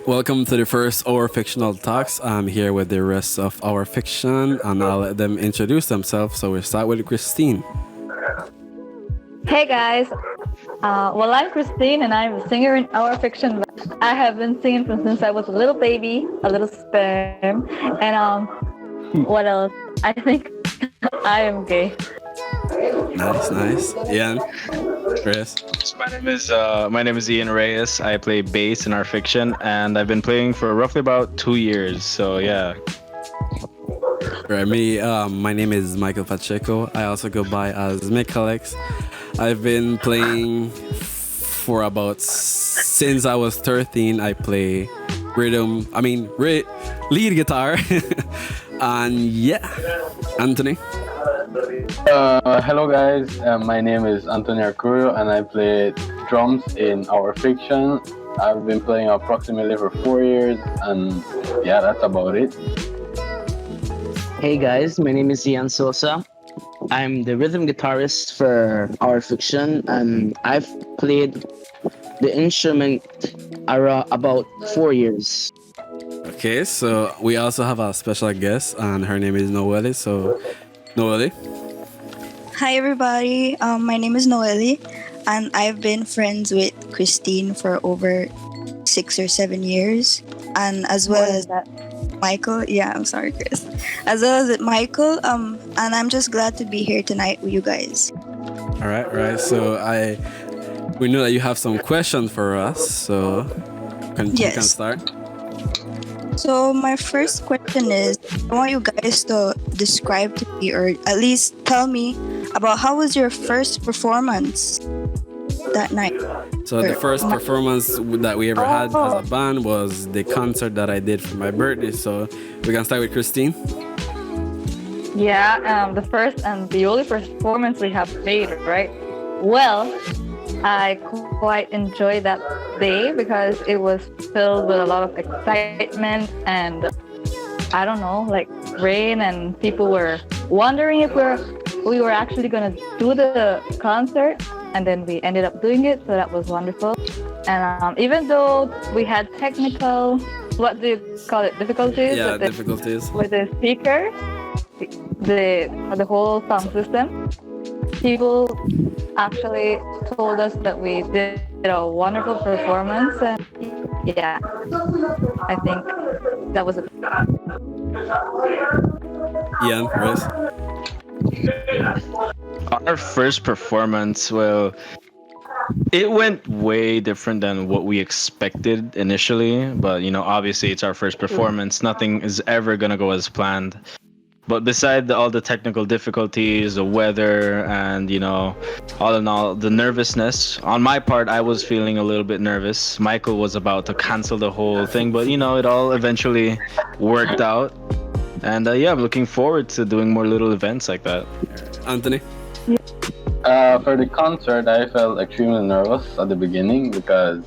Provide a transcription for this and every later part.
Welcome to the first Our Fictional Talks. I'm here with the rest of our fiction, and I'll let them introduce themselves. So we'll start with Christine. Hey guys, I'm Christine and I'm a singer in our fiction. I have been singing since I was a little baby, a little sperm, and what else? I think I am gay. Nice. Ian, Chris. My name is Ian Reyes. I play bass in our fiction, and I've been playing for roughly about 2 years. So yeah. Right, me. My name is Michael Pacheco. I also go by as Mick Alex. I've been playing for about since I was 13. I play lead guitar, and yeah, Anthony. Hello guys, my name is Antonio Arcurio and I play drums in our fiction. I've been playing approximately for 4 years and yeah, that's about it. Hey guys, my name is Ian Sosa. I'm the rhythm guitarist for our fiction and I've played the instrument about 4 years. Okay, so we also have a special guest, and her name is Noelle. So, Noelle. Hi everybody, my name is Noelle and I've been friends with Christine for over 6 or 7 years, and as well as Michael. Yeah, I'm sorry, Chris. As well as Michael, and I'm just glad to be here tonight with you guys. All right. So we know that you have some questions for us. So you can start. So my first question is, I want you guys to describe to me, or at least tell me about how was your first performance that night. So the first performance that we ever had as a band was the concert that I did for my birthday. So we can start with Christine. Yeah, the first and the only performance we have made, right? Well, I quite enjoyed that day because it was filled with a lot of excitement and I don't know, like rain, and people were wondering if we were actually gonna do the concert, and then we ended up doing it, so that was wonderful. And even though we had technical, what do you call it, difficulties? Yeah, difficulties with the speaker, the whole sound system. People actually told us that we did a wonderful performance, and yeah, I think that was it. Ian, Chris. Our first performance, well, it went way different than what we expected initially. But obviously it's our first performance. Nothing is ever gonna go as planned. But beside all the technical difficulties, the weather, and all in all, the nervousness. On my part, I was feeling a little bit nervous. Michael was about to cancel the whole thing, but it all eventually worked out. And I'm looking forward to doing more little events like that. Anthony. For the concert, I felt extremely nervous at the beginning because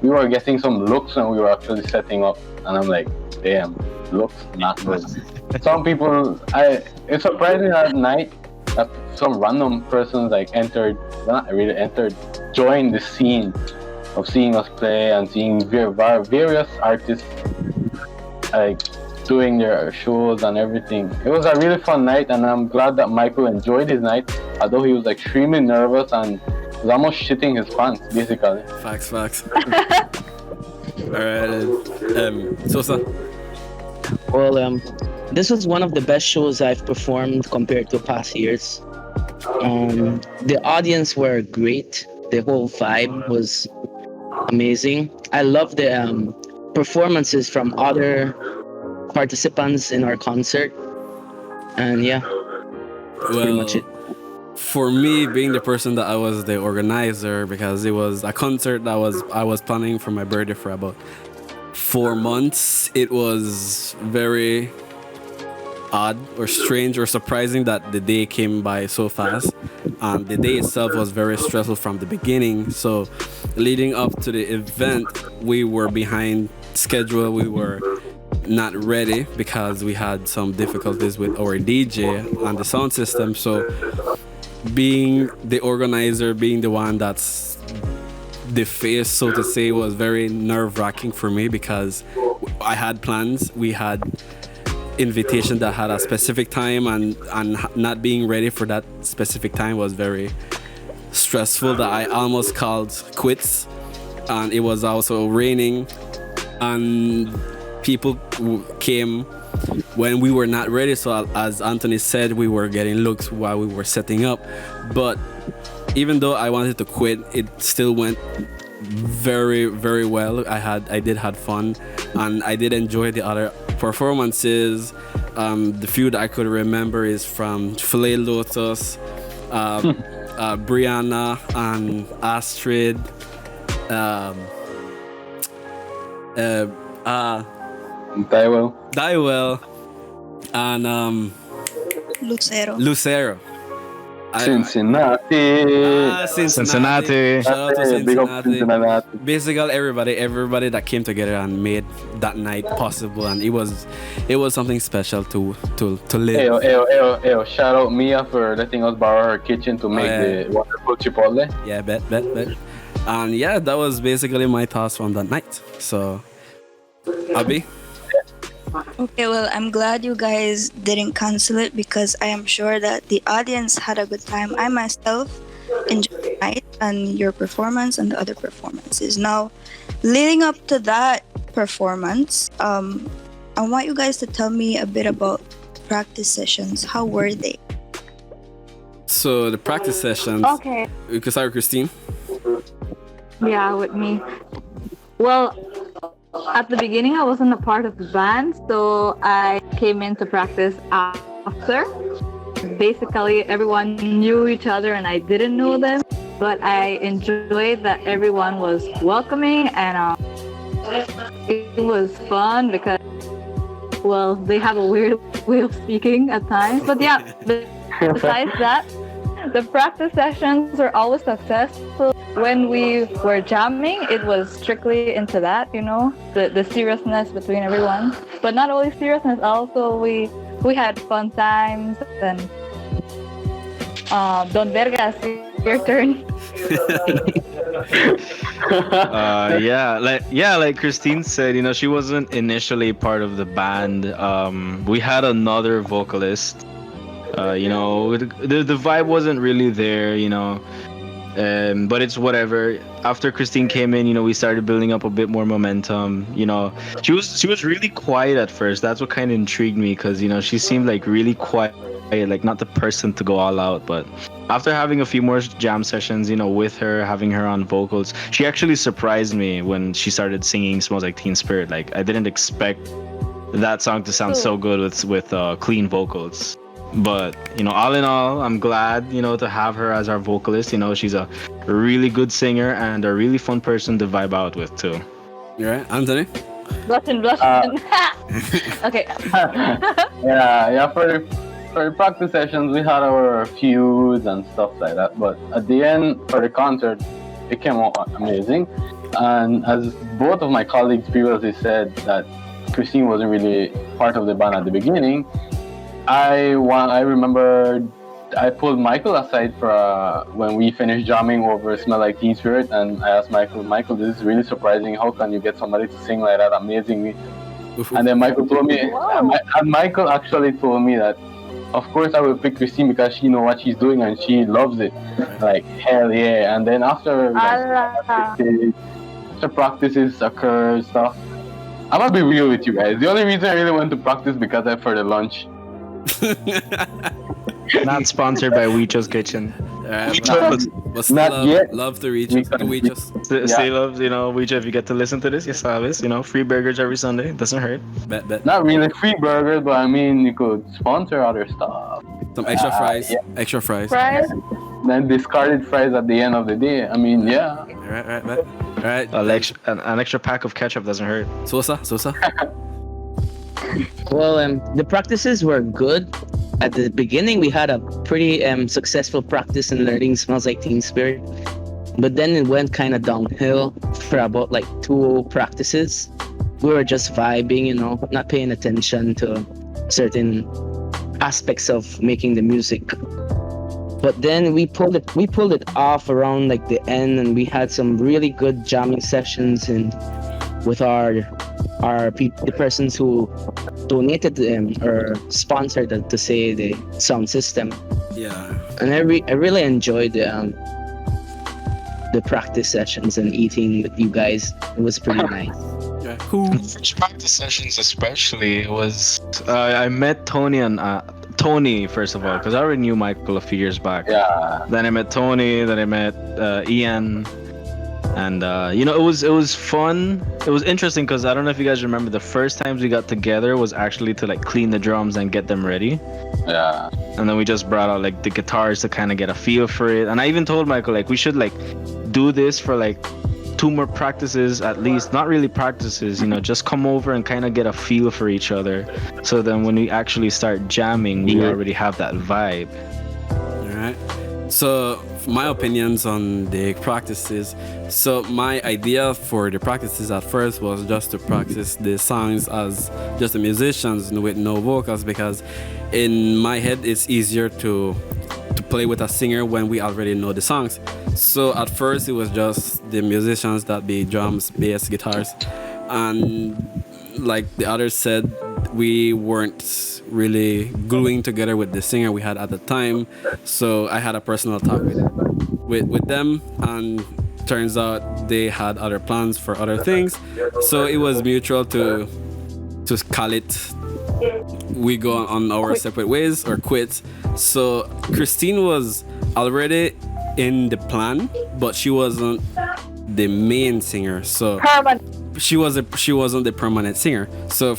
we were getting some looks when we were actually setting up, and I'm like, damn, looks not good. Some people, it's surprising that night that some random persons joined the scene of seeing us play and seeing various artists doing their shows and everything. It was a really fun night, and I'm glad that Michael enjoyed his night, although he was extremely nervous and was almost shitting his pants, basically. Facts. All right, Sosa. Well, this was one of the best shows I've performed compared to past years. The audience were great. The whole vibe was amazing. I love the performances from other participants in our concert. And yeah, pretty much it. For me, being the person that I was the organizer, because it was a concert that I was planning for my birthday for about 4 months, it was very odd or strange or surprising that the day came by so fast. The day itself was very stressful from the beginning. So leading up to the event, we were behind schedule. We were not ready because we had some difficulties with our DJ and the sound system. So being the organizer, being the one that's the phase, so to say, was very nerve-wracking for me because I had plans. We had invitation that had a specific time, and not being ready for that specific time was very stressful. That I almost called quits, and it was also raining, and people came when we were not ready. So as Anthony said, we were getting looks while we were setting up, but even though I wanted to quit, it still went very, very well. I did had fun, and I did enjoy the other performances. The few that I could remember is from Filet Lotus, Brianna and Astrid, Dywell, and Lucero. Cincinnati. Cincinnati. Shout out to Big up Cincinnati. Cincinnati. Basically, everybody that came together and made that night possible, and it was something special to live. Ayo, shout out Mia for letting us borrow her kitchen to make the wonderful chipotle. Yeah, bet. And yeah, that was basically my thoughts on that night. So, Abby? Okay, well, I'm glad you guys didn't cancel it because I am sure that the audience had a good time. I myself enjoyed the night and your performance and the other performances. Now, leading up to that performance, I want you guys to tell me a bit about practice sessions. How were they? So, the practice sessions. Okay. We could start with Christine. Yeah, with me. Well, at the beginning, I wasn't a part of the band, so I came in to practice after. Basically, everyone knew each other and I didn't know them, but I enjoyed that everyone was welcoming, and it was fun because, well, they have a weird way of speaking at times. But yeah, besides that, the practice sessions were always successful. When we were jamming, it was strictly into that, the seriousness between everyone. But not only seriousness, also we had fun times. And Don Vergas, your turn. Like Christine said, she wasn't initially part of the band. We had another vocalist. The vibe wasn't really there, but it's whatever. After Christine came in, we started building up a bit more momentum. She was really quiet at first. That's what kind of intrigued me, because she seemed like really quiet, like not the person to go all out. But after having a few more jam sessions, with her, having her on vocals, she actually surprised me when she started singing "Smells Like Teen Spirit." Like, I didn't expect that song to sound so good with clean vocals. But all in all, I'm glad to have her as our vocalist. She's a really good singer and a really fun person to vibe out with too. You right, Anthony? Blushing. Okay. yeah. For the practice sessions, we had our feuds and stuff like that. But at the end, for the concert, it came out amazing. And as both of my colleagues previously said, that Christine wasn't really part of the band at the beginning. I remember I pulled Michael aside for when we finished jamming over "Smell Like Teen Spirit," and I asked Michael, "This is really surprising. How can you get somebody to sing like that amazingly?" And then Michael told me, and Michael actually told me that, of course, I will pick Christine because she knows what she's doing and she loves it. Like, hell yeah! And then after practices occur stuff, I'm gonna be real with you guys. The only reason I really went to practice because I for the lunch. Not sponsored by Weecho's Kitchen. But still Not yet. Love to reach us. Still love, Weecho, if you get to listen to this, you sabes, free burgers every Sunday. Doesn't hurt. Bet. Not really free burgers, but I mean, you could sponsor other stuff. Some extra fries. Yeah. Extra fries. Fries? Then discarded fries at the end of the day. I mean, yeah. Right. An extra pack of ketchup doesn't hurt. Sosa. Well, the practices were good. At the beginning, we had a pretty successful practice in learning "Smells Like Teen Spirit," but then it went kind of downhill for about like 2 practices. We were just vibing, not paying attention to certain aspects of making the music. But then we pulled it off around like the end, and we had some really good jamming sessions and with the persons who donated or sponsored to say the sound system. Yeah. And I really enjoyed the practice sessions and eating with you guys. It was pretty nice. Yeah. Who? First practice sessions, especially, was I met Tony first of all, because I already knew Michael a few years back. Yeah. Then I met Tony. Then I met Ian, and it was fun. It was interesting because I don't know if you guys remember, the first times we got together was actually to like clean the drums and get them ready. Yeah. And then we just brought out like the guitars to kind of get a feel for it. And I even told Michael like we should like do this for like 2 more practices at least. Not really practices, just come over and kind of get a feel for each other. So then when we actually start jamming, we already have that vibe. All right. So my opinions on the practices. So my idea for the practices at first was just to practice the songs as just the musicians with no vocals, because in my head it's easier to play with a singer when we already know the songs. So at first it was just the musicians, that be drums, bass, guitars, and like the others said, we weren't really gluing together with the singer we had at the time. So I had a personal talk with them, and turns out they had other plans for other things. So it was mutual to call it, we go on our separate ways or quit. So Christine was already in the plan, but she wasn't the main singer. So she wasn't the permanent singer. So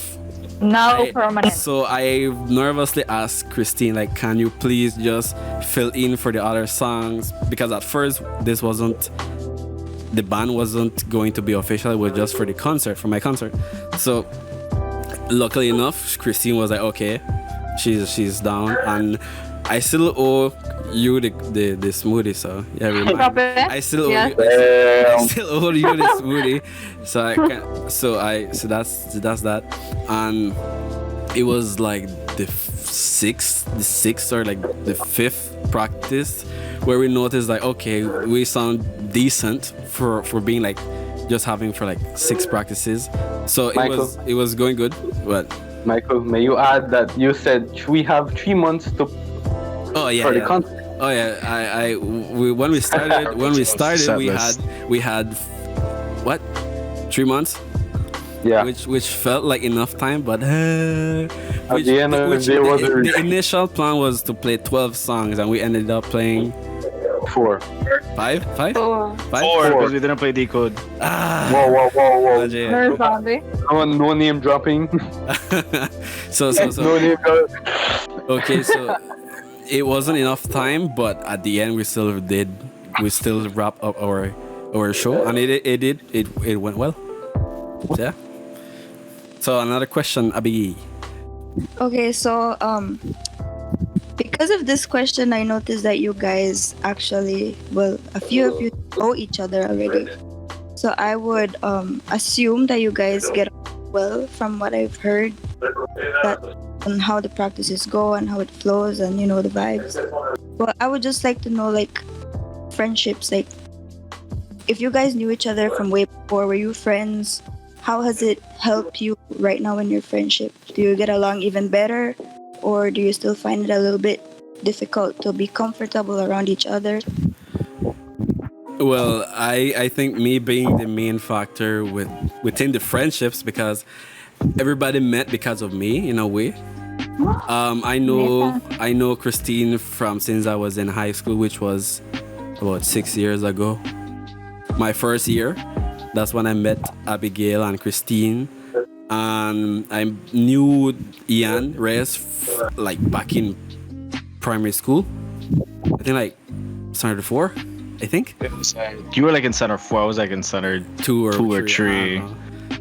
permanent. So I nervously asked Christine, like, can you please just fill in for the other songs? Because at first the band wasn't going to be official. It was just for my concert. So luckily enough, Christine was like, okay, she's down, and I still owe you the smoothie. So yeah, I still owe you. I still owe you the smoothie. So I can. So that's that, and it was like the sixth or like the 5th practice where we noticed like, okay, we sound decent for being like just having for like 6 practices. So it was going good. But Michael, may you add that you said we have 3 months to for the concert. Oh yeah, when we started we had what, 3 months? Yeah. Which felt like enough time, but at the end of the day, the initial plan was to play 12 songs, and we ended up playing 4. 5? 4. 4 because we didn't play Decode. Whoa. Nerd zombie. No name dropping. so No name dropping. okay, so it wasn't enough time, but at the end we still wrapped up our show, and it went well. Yeah. So another question, Abby. Okay, so because of this question, I noticed that you guys actually, well, a few of you know each other already. So I would assume that you guys get on well, from what I've heard, that on how the practices go and how it flows and the vibes. But I would just like to know, like, friendships, like if you guys knew each other from way before, were you friends? How has it helped you right now in your friendship? Do you get along even better, or do you still find it a little bit difficult to be comfortable around each other? Well, I think me being the main factor within the friendships, because everybody met because of me in a way. I know Christine from since I was in high school, which was about 6 years ago. My first year, that's when I met Abigail and Christine, and I knew Ian Reyes like back in primary school. I think like standard 4. I think You were like in center 4. I was like in center 2 or 3.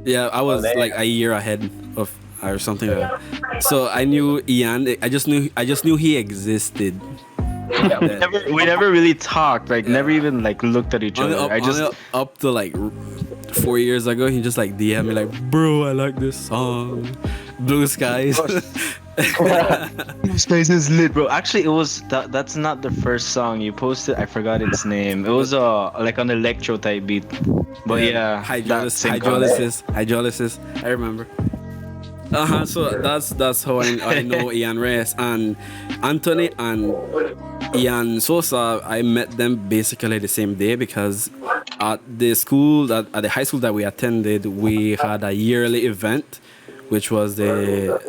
Yeah, I was like a year ahead of or something like that. So I knew Ian. I just knew he existed. We never really talked. Like never even like looked at each other. Up to like 4 years ago, he just like DM me like, bro, I like this song, Blue Skies. Space is lit, bro. Actually, it was that's not the first song you posted. I forgot its name. It was like an electro type beat. But yeah, that same concept. Hydrolysis. I remember. So that's how I know Ian Reyes and Anthony and Ian Sosa. I met them basically the same day because at the school at the high school that we attended, we had a yearly event, which was the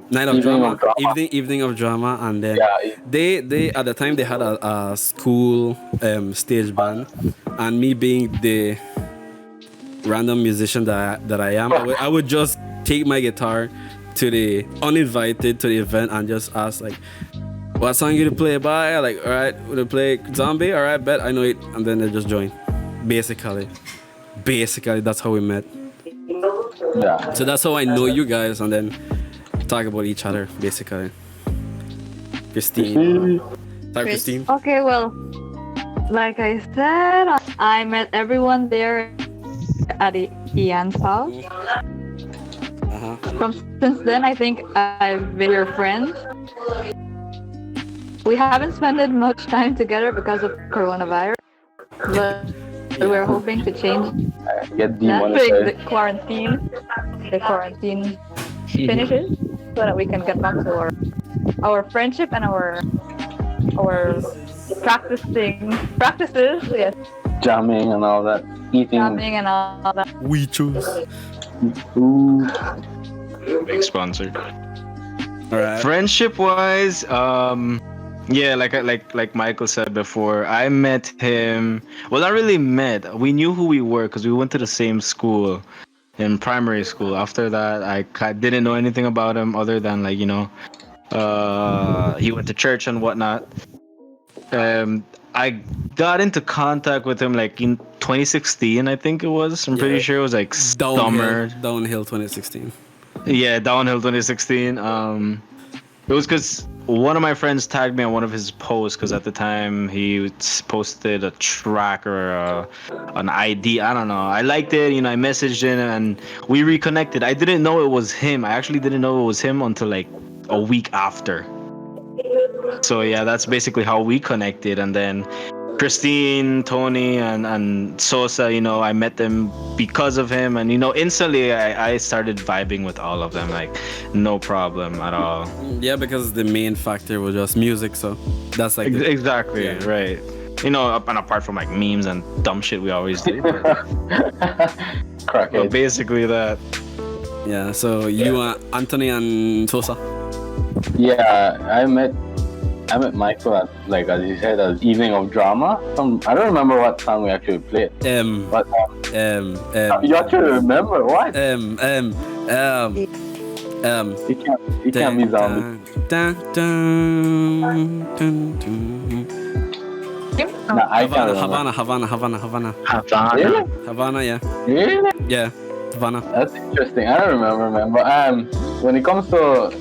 night of Evening drama, of drama. evening of drama, and then Yeah, they at the time they had a school stage band, and me being the random musician that I am, I would just take my guitar to the uninvited to the event and just ask like, what song you to play by? Like, all right, we're gonna play Zombie. All right, bet I know it, and then they just join. Basically, that's how we met. yeah. So that's how I know you guys, and then talk about each other. Basically, Christine. Sorry, Chris. Christine. Okay, well, like I said, I met everyone there at Ian's house. Since then, I think I've been your friend. We haven't spent much time together because of coronavirus, but we're hoping to change Get that during the demonetized. quarantine finishes, so that we can get back to our friendship and our practices. Yes, Jamming and all that. Eating jamming and all that. We choose. food. Big sponsor. All right. Friendship wise, yeah, like Michael said before, I met him. Well, not really met. We knew who we were because we went to the same school in primary school. After that, I didn't know anything about him other than like he went to church and whatnot. I got into contact with him like in 2016, I think it was. I'm pretty sure it was like summer. Downhill 2016. Yeah, downhill 2016. It was because one of my friends tagged me on one of his posts because at the time he posted a track or an ID. I don't know. I liked it. I messaged him and we reconnected. I didn't know it was him. I actually didn't know it was him until like a week after. So yeah, that's basically how we connected. And then Christine, Tony, and Sosa, I met them because of him. And, instantly I started vibing with all of them. Like, no problem at all. Yeah, because the main factor was just music. So that's like Exactly, yeah. right. And apart from like memes and dumb shit we always do. But Crackhead. basically that. Yeah. So you, Anthony and Sosa. Yeah, I met Michael at, like as you said, at Evening of Drama. I don't remember what song we actually played. But you actually remember what? It can't be Zombie. Nah, I can't remember. Havana. Really? Havana, yeah. Really? Yeah. Havana. That's interesting. I don't remember, man. But when it comes to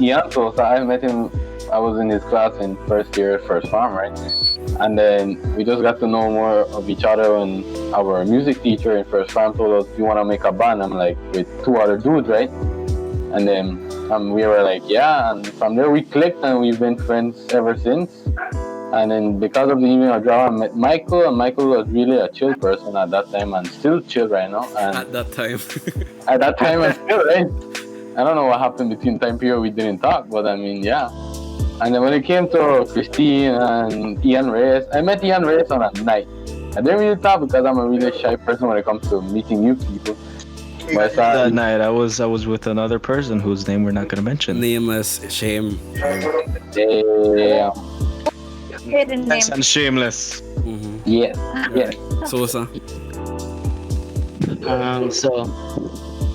Ian Sosa, I met him. I was in his class in first year, first farm, right? And then we just got to know more of each other. And our music teacher in first farm told us, "You want to make a band?" I'm like, with two other dudes, right? And then we were like, yeah. And from there we clicked, and we've been friends ever since. And then because of the Evening of Drama, I met Michael, and Michael was really a chill person at that time, and still chill right now. And At that time. at that time, and still, right? I don't know what happened between time period we didn't talk, but I mean, yeah. And then when it came to Christine and Ian Reyes, I met Ian Reyes on a night. I didn't really talk because I'm a really shy person when it comes to meeting new people. But That night I was with another person whose name we're not gonna mention. Nameless. Shame. yeah, Hidden name. And shameless. yes, yes. Sosa. So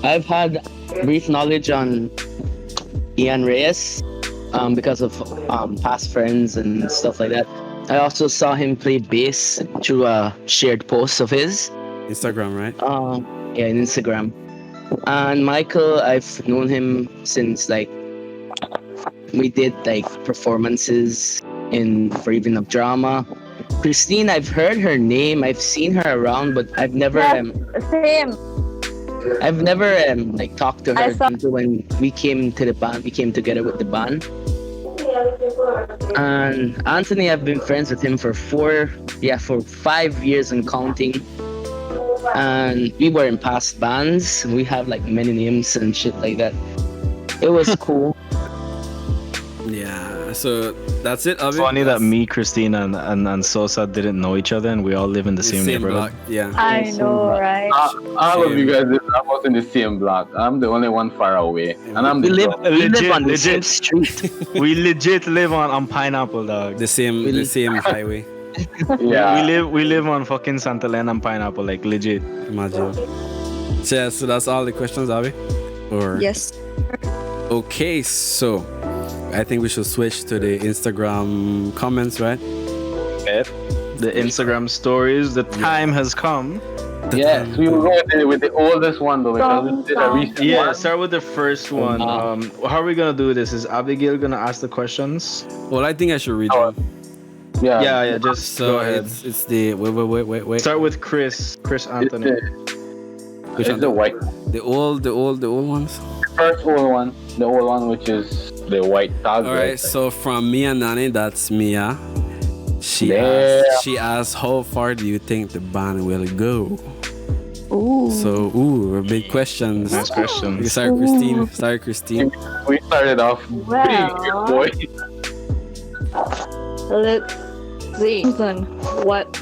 I've had brief knowledge on Ian Reyes because of past friends and stuff like that. I also saw him play bass through a shared post of his. Instagram, right? Yeah, on Instagram. And Michael, I've known him since like we did like performances for Evening of Drama. Christine, I've heard her name, I've seen her around, but I've never Same. I've never like talked to I her saw- until when we came to the band. We came together with the band. And Anthony, I've been friends with him for 5 years and counting. And we were in past bands. We have like many names and shit like that. It was cool. Yeah. So that's it. It's funny that me, Christina, and Sosa didn't know each other, and we all live in the same neighborhood. block. Yeah. I know, right? All of you guys are almost in the same block. I'm the only one far away, and I'm We the live, drunk. we live on the same legit. street. We legit live on Pineapple, dog. The same highway. Yeah. We live on fucking Santa Elena and Pineapple, like legit. Imagine. So, yeah, so that's all the questions, Abby? Or Yes. okay, so I think we should switch to the Instagram comments, right? The Instagram stories. The time has come. Yes, we will go with the oldest one though, because this is a recent Yeah, one. start with the first one. How are we gonna do this? Is Abigail gonna ask the questions? Well, I think I should read Oh, them. Yeah. Yeah, just So go ahead. it's the wait. Start with Chris Anthony. Which It's one? the white The old ones. first old one, the old one which is the white tag. All right. So from Mia Nani, that's Mia. She Yeah. asked, how far do you think the band will go? Ooh. So, big questions. Nice questions. Sorry, Christine. We started off Well. big, boy. Let's see on what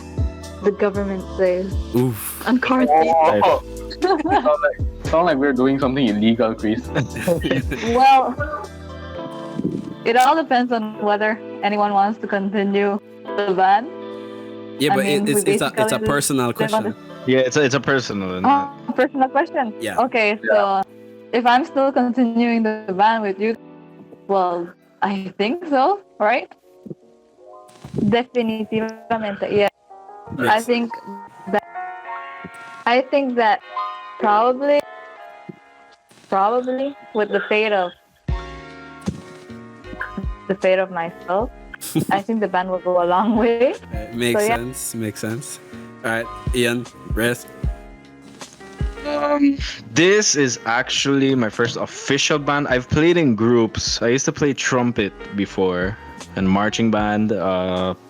the government says Oof. on quarantine. Oh. sound like we're doing something illegal, Chris. Well, it all depends on whether anyone wants to continue the ban. Yeah, I but mean, we it's a basically personal live on question. Yeah, it's a personal. Isn't it? Personal question. Yeah. Okay, so if I'm still continuing the ban with you, well, I think so, right? Definitivamente, yeah. I Yes. think that probably with the fate of myself, I think the band will go a long way. Makes So, yeah. sense. Makes sense. All right, Ian, rest. This is actually my first official band. I've played in groups. I used to play trumpet before and marching band.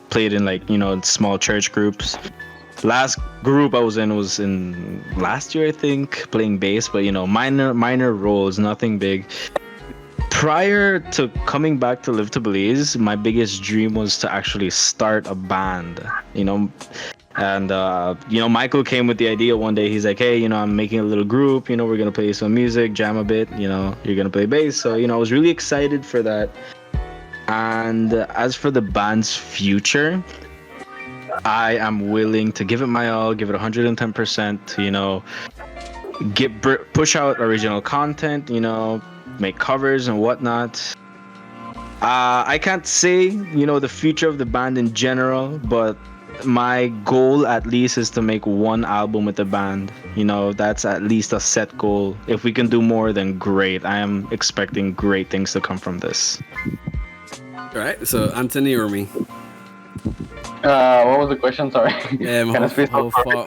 Played in small church groups. Last group I was in last year, I think, playing bass, but minor roles, nothing big. Prior to coming back to Live to Belize, my biggest dream was to actually start a band. And Michael came with the idea one day. He's like, hey, I'm making a little group, we're gonna play some music, jam a bit, you're gonna play bass. So I was really excited for that. And as for the band's future, I am willing to give it my all, give it 110%, push out original content, make covers and whatnot. I can't say, the future of the band in general, but my goal at least is to make one album with the band. That's at least a set goal. If we can do more, then great. I am expecting great things to come from this. All right, so Anthony or me? What was the question? Sorry.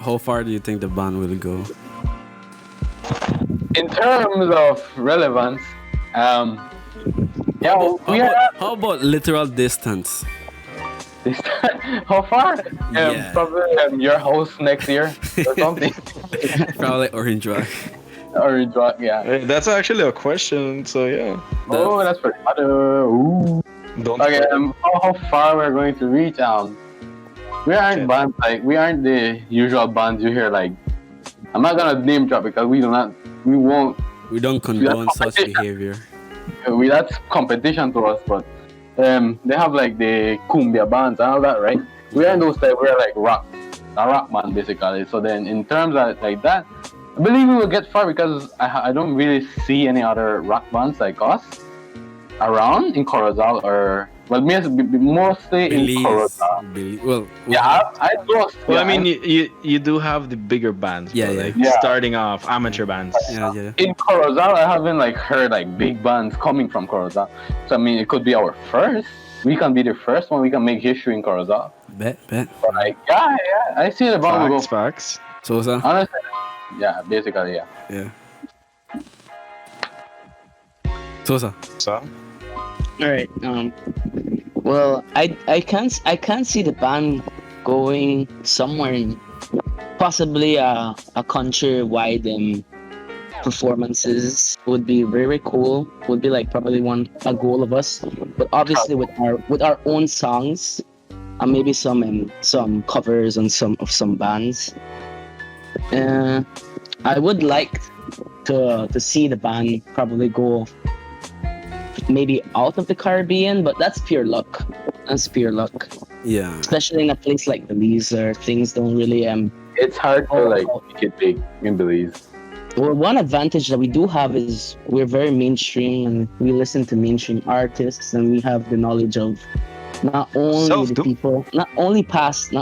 How far do you think the band will go? In terms of relevance, How about literal distance? how far? Yeah. Probably your house next year or something. Probably Orange Rock. Or yeah. Hey, that's actually a question, so yeah. Oh, that's for other. Ooh. Don't Okay, how far we're going to reach? We aren't bands we aren't the usual bands you hear like. I'm not gonna name drop because we won't. We don't condone such competition. behavior. That's competition to us, but they have like the cumbia bands and all that, right? We aren't those type. We're like a rock band basically. So then, in terms of like that, I believe we will get far because I don't really see any other rock bands like us around in Corozal or mostly in Corozal. Well, I lost. Well, I mean, you do have the bigger bands, Yeah, but, yeah. starting off amateur bands. yeah. In Corozal, I haven't heard big bands coming from Corozal. So I mean, it could be our first. We can be the first one. We can make history in Corozal. Bet. But I see the band will go. Facts. Sosa? Honestly, Yeah, basically, yeah. Yeah. Sosa. So All right. Well, I can't see the band going somewhere in possibly a countrywide performances would be very cool. Would be like probably a goal of us. But obviously with our own songs, and maybe some covers on some bands. Uh, I would like to see the band probably go maybe out of the Caribbean, but that's pure luck. That's pure luck, Yeah. especially in a place like Belize where things don't really It's hard to like make it big in Belize. Well, one advantage that we do have is we're very mainstream and we listen to mainstream artists and we have the knowledge of not only the Self-do. people, not only past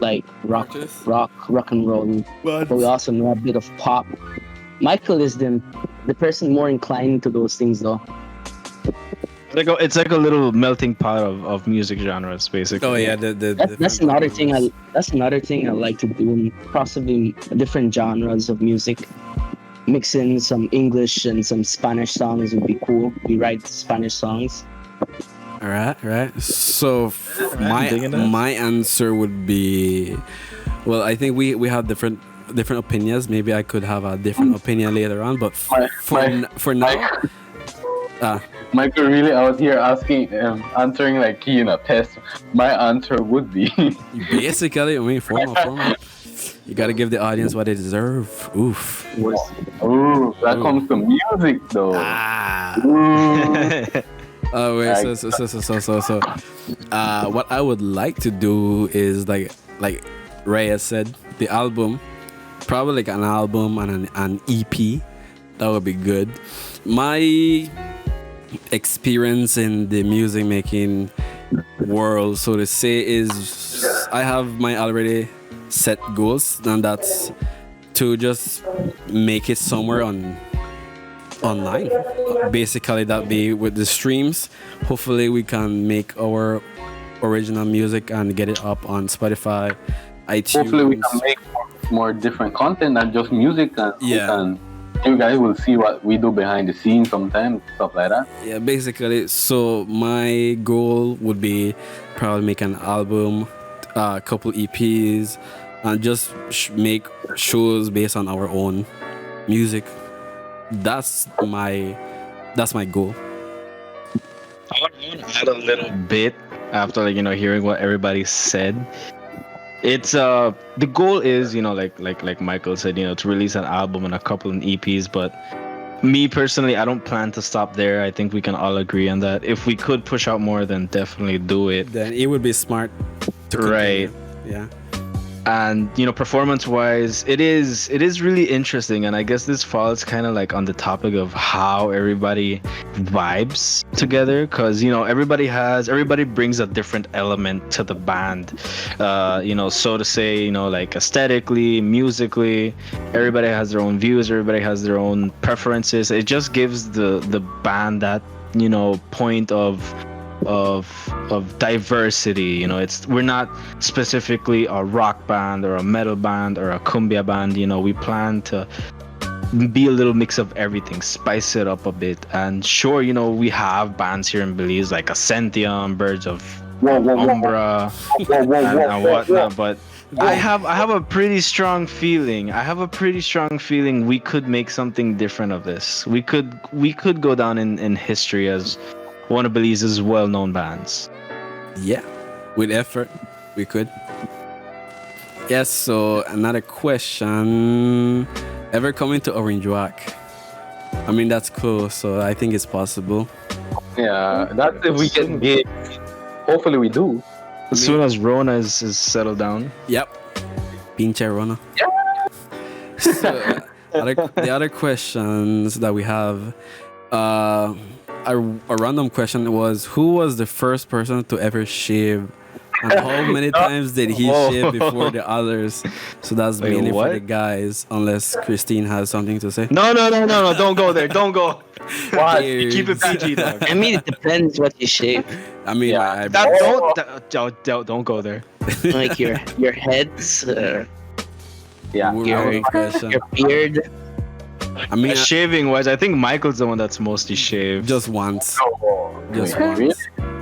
like rock Artists? rock and roll, but we also know a bit of pop. Michael is the person more inclined to those things though. it's like a little melting pot of music genres, basically. Oh yeah, That's another thing I like to do. Possibly different genres of music. Mixing some English and some Spanish songs would be cool. We write Spanish songs. All right. So digging that. my answer would be, well, I think we have different opinions. Maybe I could have a different opinion later on, but for now, Michael really out here answering like test. My answer would be basically, I mean, formal. You gotta give the audience what they deserve. Oof. oh, that comes to music though. Ah. Ooh. Oh wait. So. What I would like to do is like Raya said, the album, probably like an album and an EP. That would be good. My experience in the music making world, so to say, is I have my already set goals, and that's to just make it somewhere online. Basically, that be with the streams. Hopefully, we can make our original music and get it up on Spotify, iTunes. Hopefully, we can make more different content than just music, and Yeah. you guys will see what we do behind the scenes sometimes, stuff like that. Yeah, basically. So my goal would be probably make an album, a couple EPs, and just make shows based on our own music. That's my goal. I want to add a little bit after hearing what everybody said. It's the goal is like Michael said, to release an album and a couple of EPs, but me personally, I don't plan to stop there. I think we can all agree on that. If we could push out more, then definitely do it. Then it would be smart to Right. continue. Yeah. And performance wise, it is really interesting, and I guess this falls kind of like on the topic of how everybody vibes together, because everybody brings a different element to the band, so to say, like aesthetically, musically, everybody has their own views, everybody has their own preferences. It just gives the band that point of diversity. We're not specifically a rock band or a metal band or a cumbia band. We plan to be a little mix of everything, spice it up a bit. And sure, we have bands here in Belize like Ascentium, Birds of Umbra, and whatnot, but I have a pretty strong feeling. We could make something different of this. We could go down in history as one of Belize's well-known bands. Yeah, with effort, we could. Yes, so another question. Ever coming to Orange Walk? I mean, that's close, so I think it's possible. Yeah, that's if we get gigs. Hopefully, we do. As soon as Rona is settled down. Yep. Pinche Rona. So, the other questions that we have, a random question was, who was the first person to ever shave? And how many times did he shave before the others? So that's mainly for the guys, unless Christine has something to say. No, don't go there. Don't go. Why? Keep it PG, dog. I mean, it depends what you shave. I mean, Yeah. Don't go there. Like your heads. Yeah, Your, question. your beard. I mean, Shaving wise, I think Michael's the one that's mostly shaved. just once. Just Wait, once. really?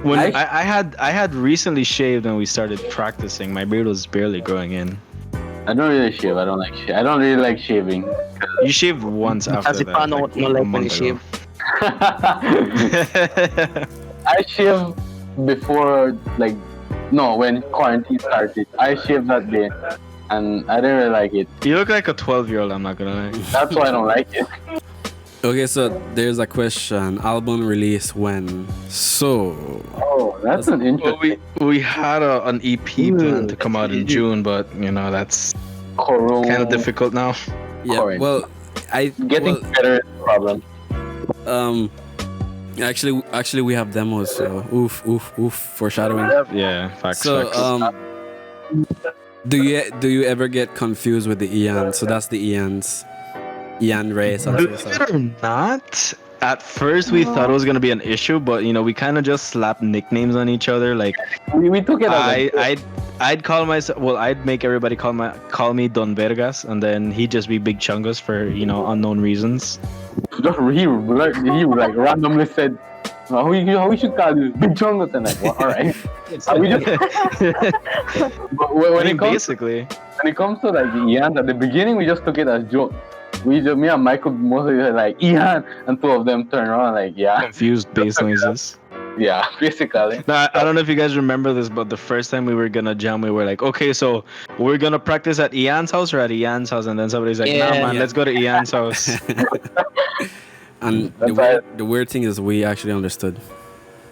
When I- I had recently shaved and we started practicing, my beard was barely growing in. I don't really shave. I don't like shave. I don't really like shaving. You shaved once after Kasi that. paano like, mo a like when you month shave? ago. I shaved before, like, no, when quarantine started. I shaved that day, and I didn't really like it. You look like a 12-year-old, I'm not gonna lie. That's why I don't like it. Okay, so there's a question. Album release when? So, Oh, that's an Well, interesting we had an EP plan to come out in June, but you know that's corona. kind of difficult now. yeah. Correct. Well, Getting better is the problem. um, actually, we have demos. So, oof, foreshadowing. Yeah, facts. So, facts. do you ever get confused with the Ian? So that's the Ian's. Ian Reyes. Believe it or not, at first we thought it was gonna be an issue, but you know we kind of just slapped nicknames on each other. Like We took it as I'd call myself. Well, I'd make everybody call me Don Vergas, and then he'd just be Big Chungus for unknown reasons. he like randomly said, how we should call you Big Chungus, and like, well, all right. We just, but when it comes to like Ian, at the beginning we just took it as joke. Me and Michael mostly were like Ian, and two of them turned around like, yeah, Confused bass noises. yeah, basically. Now, I don't know if you guys remember this, but the first time we were gonna jam, we were like, okay, so we're gonna practice at Ian's house or at Ian's house, and then somebody's like, nah, man, let's go to Ian's house. And the weird thing is, we actually understood.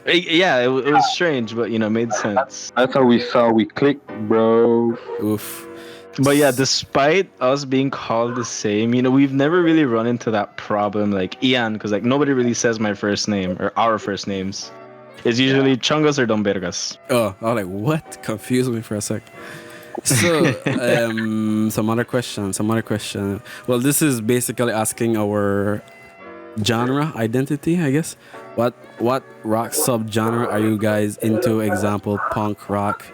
Yeah, it was strange, but made sense. That's how we clicked, bro. Oof. But yeah, despite us being called the same, we've never really run into that problem like Ian, because like nobody really says my first name or our first names. It's usually Chungus or Don Vergas. Oh, I was like, what? Confused me for a sec. So, some other question. Well, this is basically asking our genre identity, I guess. What rock subgenre are you guys into? Example, punk rock,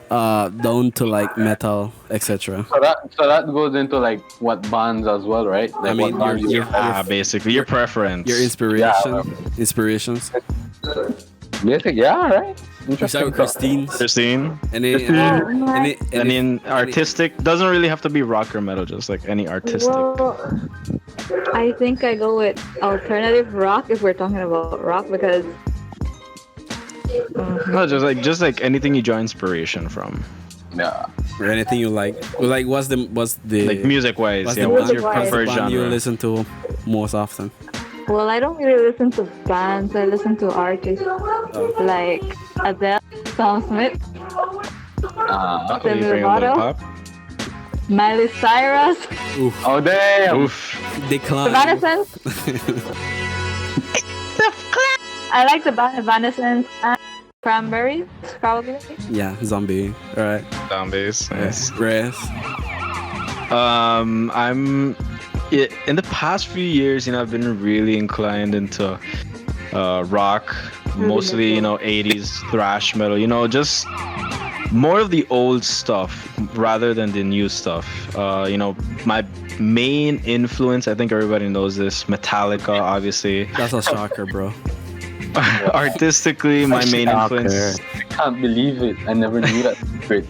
down to like metal, etc. So that goes into like what bands as well, right? Like I mean, what bands basically your preference. Your inspirations. basic, yeah, right. We start with Christine. Any Artistic doesn't really have to be rock or metal, just like any artistic. Well, I think I go with alternative rock if we're talking about rock because. No, just like anything you draw inspiration from. Yeah. or anything you like. Like, what's the like music wise? what's Yeah, the what's band- your Music-wise. preferred band you genre? listen to most often? Well, I don't really listen to bands. I listen to artists like Adele, Sam Smith, Okay, you Demi bring a little Lovato, pop. Miley Cyrus, Oof. Oh damn. Oof. Decline. Evanescence. I like the band Evanescence and Cranberries, probably. Yeah, zombie. All right. Zombies. Nice. Rest. In the past few years, I've been really inclined into rock, mostly 80s thrash metal. Just more of the old stuff rather than the new stuff. My main influence, I think everybody knows this, Metallica, obviously. That's a shocker, bro. Artistically, my main influence. I can't believe it. I never knew that secret.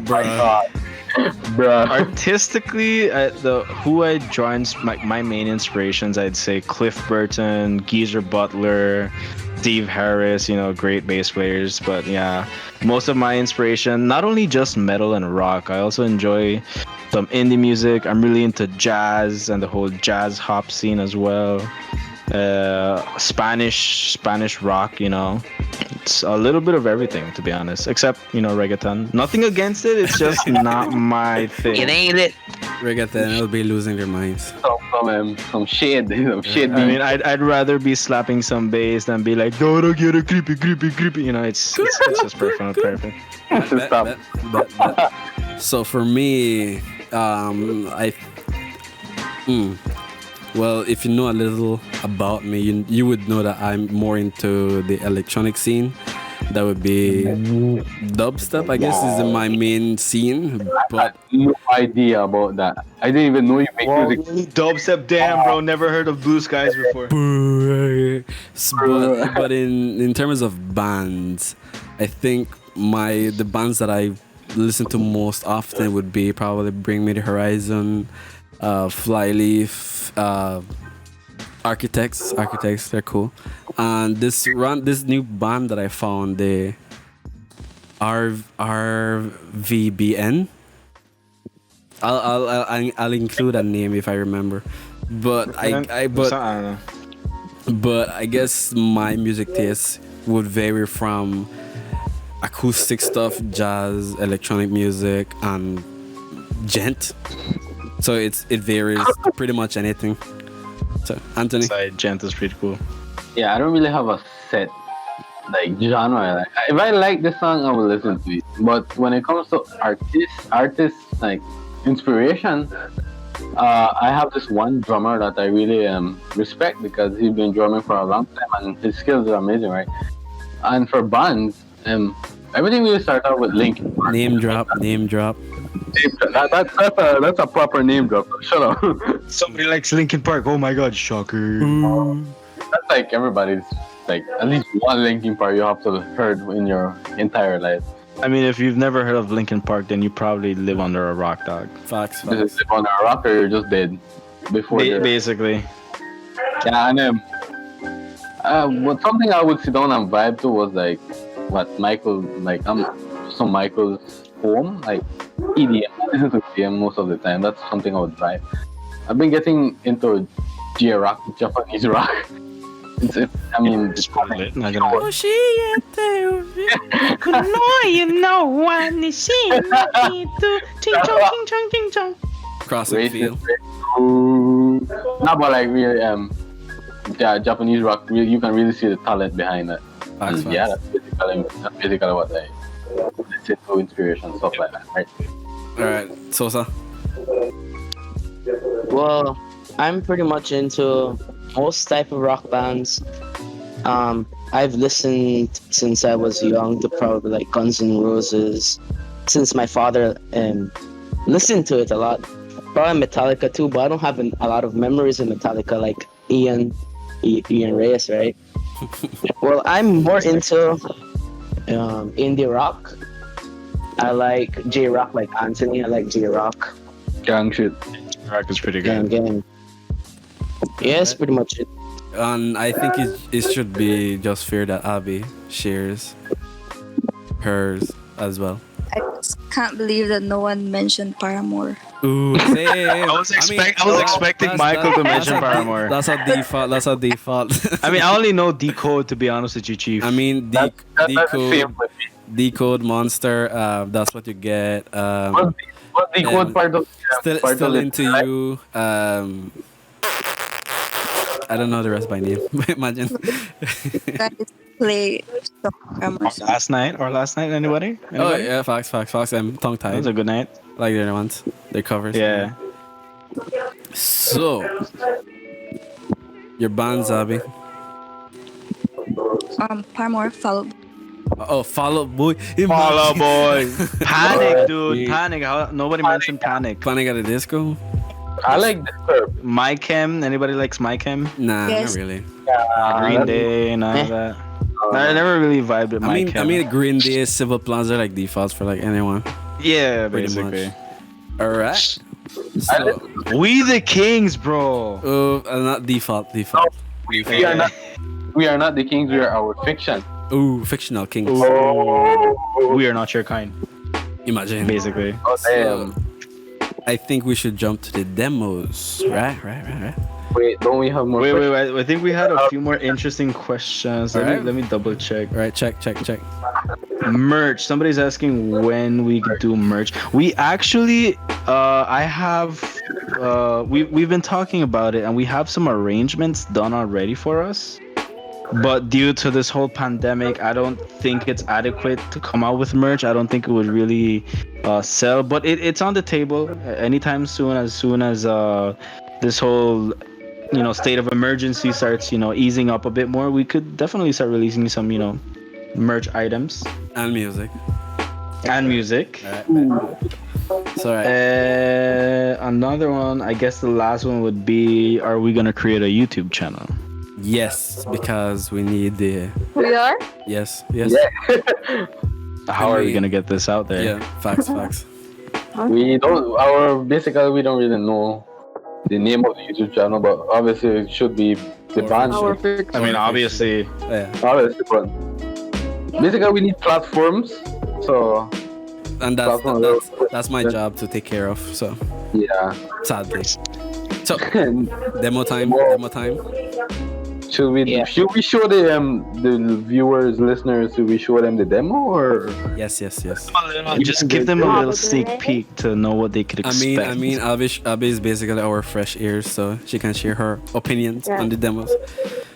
Bruh. Bruh. Artistically, who I draw my main inspirations, I'd say Cliff Burton, Geezer Butler, Steve Harris, great bass players. But yeah, most of my inspiration, not only just metal and rock, I also enjoy some indie music. I'm really into jazz and the whole jazz hop scene as well. Spanish rock, it's a little bit of everything, to be honest, except reggaeton. Nothing against it, it's just not my thing. It ain't it. Reggaeton will be losing their minds. Some shade. I mean, I'd rather be slapping some bass than be like, gotta get a creepy. It's just perfect. Bet. So for me, well, if you know a little about me, you would know that I'm more into the electronic scene. That would be dubstep. I guess is my main scene, but No idea about that. I didn't even know you make music. Dubstep, damn, bro. Never heard of Blue Skies before. but in terms of bands, I think the bands that I listen to most often would be probably Bring Me the Horizon, Flyleaf, Architects, they're cool. And this new band that I found, the RVBN. I'll include a name if I remember. But I don't know. but I guess my music taste would vary from acoustic stuff, jazz, electronic music, and gent. So it varies pretty much anything. So Anthony, Side gent is pretty cool. Yeah, I don't really have a set like genre. Like, if I like this song, I will listen to it. But when it comes to artists like inspiration, I have this one drummer that I really respect because he's been drumming for a long time and his skills are amazing, right? And for bands, everything really started out with Linkin Park. name drop. That's a proper name drop. Shut up. Somebody likes Linkin Park. Oh my god, shocker. That's like everybody's like at least one Linkin Park you have to have heard in your entire life. I mean, if you've never heard of Linkin Park, then you probably live under a rock, dog. Facts. This is on a rock or you're just dead before Basically. Yeah, and what something I would sit down and vibe to was like what Michael some Michael's poem, like EDM. I listen to EDM most of the time. That's something I would vibe. I've been getting into J-rock, Japanese rock. I mean, It's probably lit, not gonna lie. Crossing racist, field. not but like really yeah, Japanese rock. Really, you can really see the talent behind it. Facts, And yeah, facts. that's basically what I listen to, inspiration stuff like that, right? All right, Sosa. Well, I'm pretty much into most type of rock bands. I've listened since I was young to probably like Guns N' Roses. Since my father listened to it a lot. Probably Metallica too, but I don't have a lot of memories of Metallica like Ian Reyes, right? Well, I'm more into indie rock. I like J-rock like Anthony. I like J-rock. Gang shit. Rock is pretty Gang, good. gang. Yes, pretty much it. And I think it should be just fair that Abby shares hers as well. I just can't believe that no one mentioned Paramore. Ooh, same. I was expecting Michael to mention Paramore. That's a default. I mean, I only know Decode, to be honest with you, Chief. I mean, That's the same with me. Decode Monster. That's what you get. What's the code part of Still it, into right? you. I don't know the rest by name. Imagine. Guys, play some Paramore song. Last night, anybody? Oh yeah, facts. I'm tongue That was tied. a good night. Like the other ones. Their covers. Yeah. So, your bands, Abby. Paramore followed. Oh, Fall Out Boy. Follow boy. Panic, dude. Panic. Nobody mentioned Panic. Panic at the Disco. I like Disturb. My Chem. Anybody likes My Chem? Nah, Yes. not really. Green Day, none of that. I never really vibed with My Chem. I mean, Green Day, Civil Plans are like defaults for like anyone. yeah, pretty basically. much. All right. So, We the Kings, bro. not default. We are not the kings. We are our fiction. Ooh, Fictional Kings. We are not your kind, Imagine. basically. Oh So, damn! I think we should jump to the demos. Right. Wait, don't we have more? Wait. I think we had a few more interesting questions. Alright. Let me double check. All right, check. Merch. Somebody's asking when we could do merch. We actually, we've been talking about it, and we have some arrangements done already for us. But due to this whole pandemic, I don't think it's adequate to come out with merch. I don't think it would really sell. But it's on the table anytime soon. As soon as this whole state of emergency starts easing up a bit more, we could definitely start releasing some merch items, And music. and music. Alright. So Another one, I guess the last one would be: are we gonna create a YouTube channel? yes, because we need the We are? yes. How are we mean, gonna get this out there? Yeah, facts. We don't. Basically, we don't really know the name of the YouTube channel, but obviously it should be the band. Our I mean, obviously, Yeah. Obviously, but basically we need platforms. So And that's my job to take care of. So yeah. sadly. So And demo time. should we Yeah. show the viewers, listeners? Should we show them the demo or? Yes. just give them a little Probably. sneak peek to know what they could expect. I mean, Abby is basically our fresh ears, so she can share her opinions Yeah. on the demos.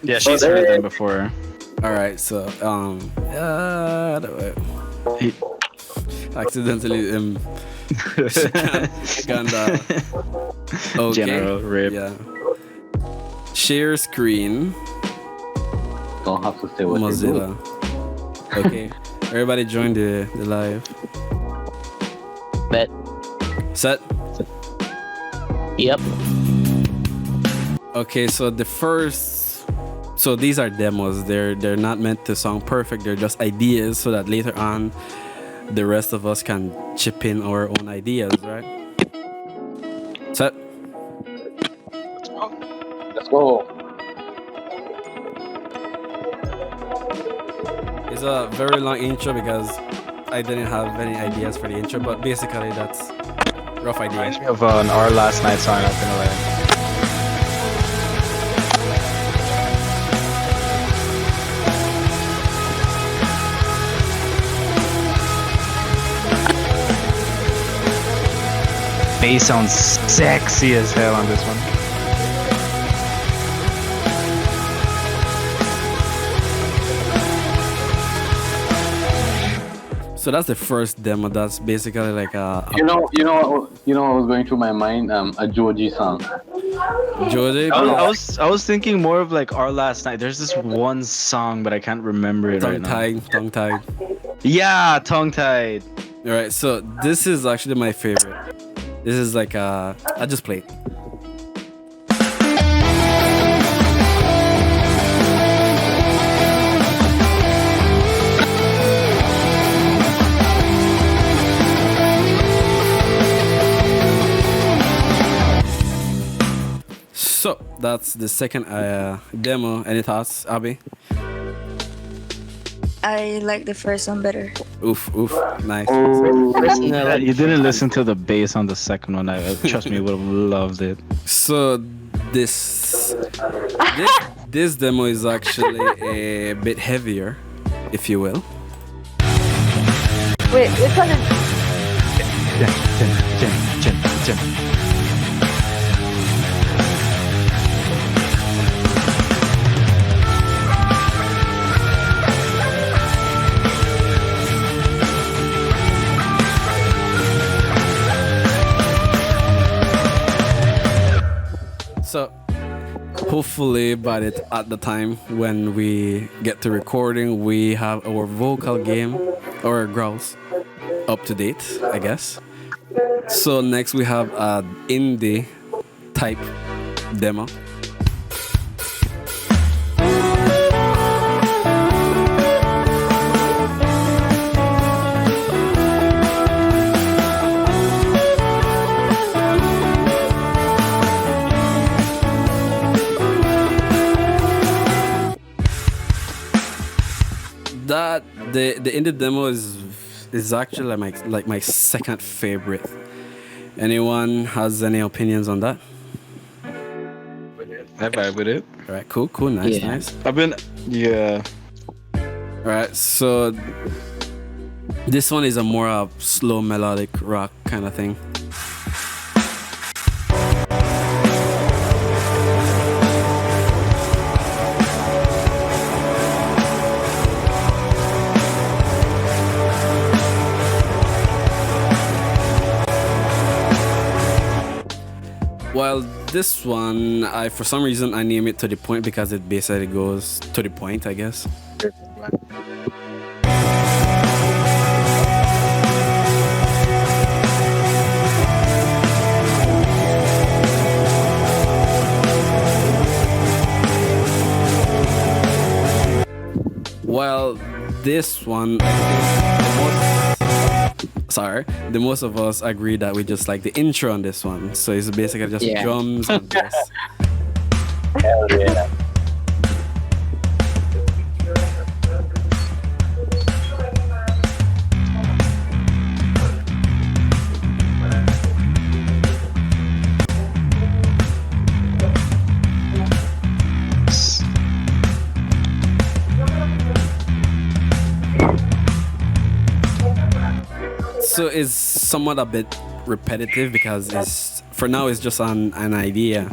Yeah, she's heard them before. All right, so He- accidentally Ganda. Okay. General rip. Yeah. Share screen Don't have to say what they do. Mozilla. Okay. Everybody join the live. Bet. Set. Yep. Okay, so so these are demos. They're not meant to sound perfect. They're just ideas so that later on the rest of us can chip in our own ideas, right? Set. Let's go. It's a very long intro because I didn't have any ideas for the intro, but basically that's rough idea. Reminds me of an Our Last Night song, not gonna lie. Bass sounds sexy as hell on this one. So that's the first demo. That's basically like a You know what was going through my mind? A Joji song. Jose I was thinking more of like Our Last Night. There's this one song, but I can't remember it right now. tongue tied. Yeah, tongue tied. All right, so this is actually my favorite. This is like I just played. So that's the second demo. Any thoughts, Abby? I like the first one better. Oof, nice. Personally, You didn't listen to the bass on the second one. Trust me, you would have loved it. So this demo is actually a bit heavier, if you will. Wait, which one is So hopefully at the time when we get to recording, we have our vocal game or growls up to date, I guess. So next we have an indie type demo. That the indie demo is actually like my second favorite. Anyone has any opinions on that? I vibe with it. All right, cool, nice, Yeah. nice. Yeah. All right, so this one is a more slow melodic rock kind of thing. While this one, for some reason I name it To The Point because it basically goes to the point, I guess. Well, this one, the most of us agree that we just like the intro on this one. So it's basically just Yeah. drums and bass. Hell yeah. So it's somewhat a bit repetitive because it's for now it's just an idea.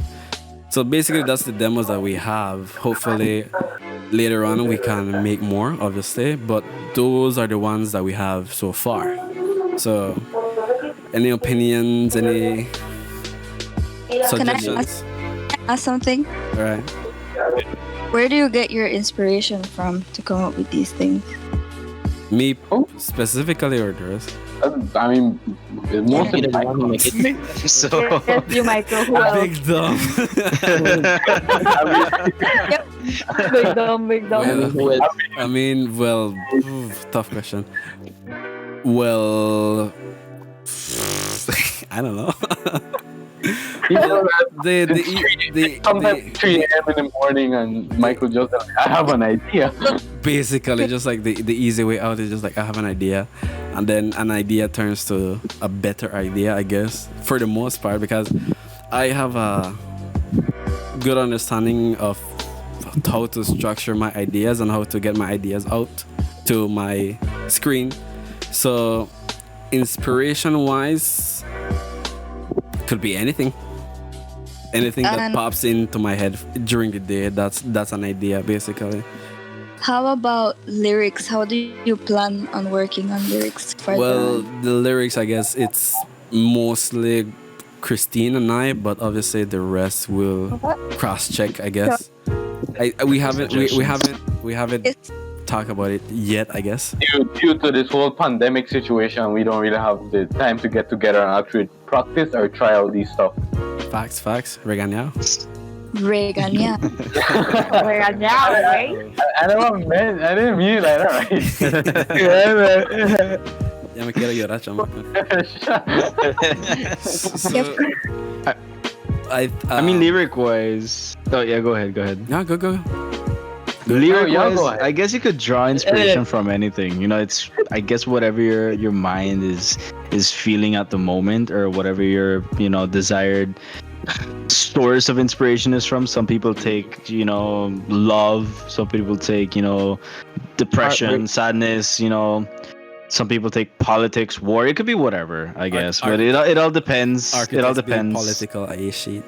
So basically that's the demos that we have. Hopefully later on we can make more, obviously, but those are the ones that we have so far. So any opinions, any Can I suggestions? ask something? All right. Where do you get your inspiration from to come up with these things? Me Oh. specifically or the rest? I mean, most of You the don't want to make it. So Yes, you, Michael. Who else? Big dumb. Big dumb, big dumb. Well, I mean, well, tough question. Well, I don't know. Sometimes 3 a.m. in the morning, and Michael just like, I have an idea. Basically, just like the easy way out is just like I have an idea, and then an idea turns to a better idea, I guess, for the most part, because I have a good understanding of how to structure my ideas and how to get my ideas out to my screen. So, inspiration wise, could be anything. Anything that And- pops into my head during the day, that's an idea, basically. How about lyrics? How do you plan on working on lyrics for Well, the the lyrics, I guess it's mostly Christine and I, but obviously the rest will cross-check, I guess. We haven't It's- talked about it yet, I guess. Due to this whole pandemic situation, we don't really have the time to get together and actually practice or try out these stuff. Facts, regañado. Reagan? Yeah. Regañado, right? I don't mean, I didn't mean it like that, right? Ya me quiero llorar, chamo. So, I I mean, lyric wise. Oh yeah, go ahead. Yeah, go. Lyric yeah, wise, go ahead. I guess you could draw inspiration from anything. You know, it's I guess whatever your mind is feeling at the moment, or whatever your desired source of inspiration is from. Some people take love. Some people take depression, Heartbreak. sadness. Some people take politics, war. It could be whatever, I guess. Ar- But it all depends. It all architects being depends. political, I shit.